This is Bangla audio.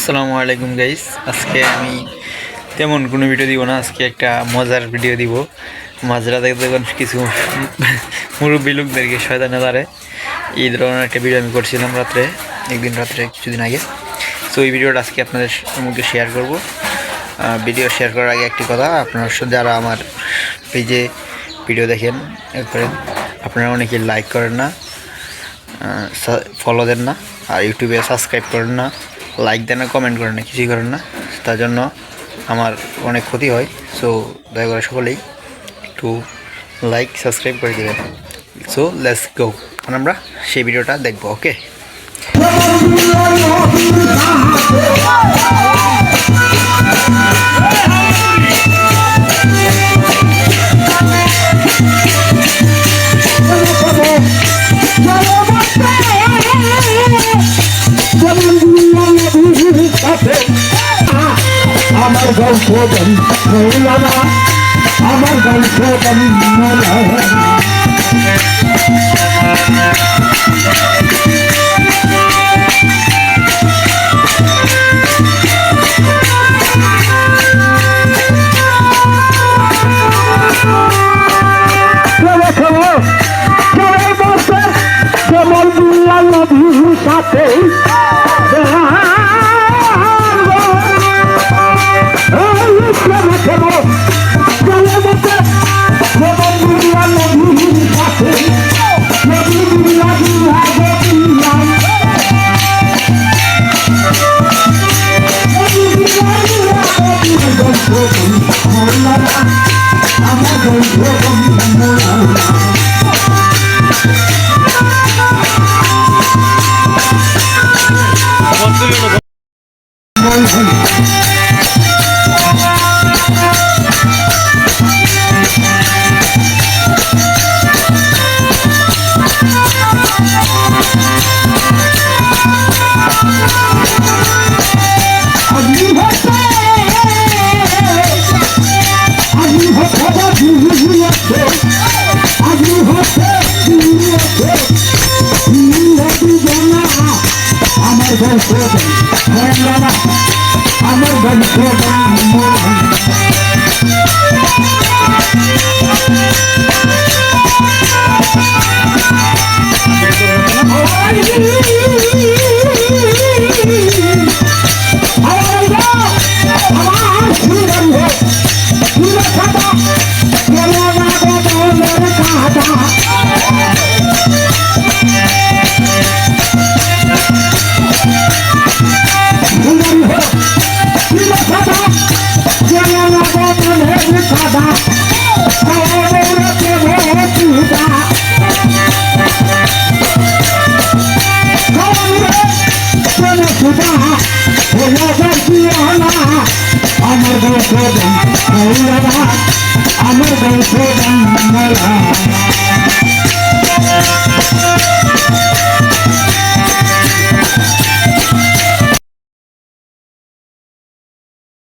আসসালামু আলাইকুম গাইস। আজকে আমি তেমন কোনো ভিডিও দিব না, আজকে একটা মজার ভিডিও দিব। মাঝরাতে দেখবেন কিছু মুরব্বী লোকদেরকে শয়তানে ধরে, এই ধরনের একটা ভিডিও আমি করছিলাম একদিন রাত্রে কিছুদিন আগে। সো এই ভিডিওটা আজকে আপনাদের মধ্যে শেয়ার করব। ভিডিও শেয়ার করার আগে একটি কথা, আপনারা যারা আমার পেজে ভিডিও দেখেন করেন, আপনারা অনেকেই লাইক করেন না, ফলো দেন না, আর ইউটিউবে সাবস্ক্রাইব করেন না, লাইক দেন না, কমেন্ট করেন না, কিছুই করেন না। তার জন্য আমার অনেক ক্ষতি হয়। সো দয়া করে সকলেই একটু লাইক সাবস্ক্রাইব করে দেবেন। সো লেটস গো, আমরা সেই ভিডিওটা দেখবো। ওকে, আমার গল্প আমার গল্প সাথে আমার গল্প আমার গল্প আমার গল্প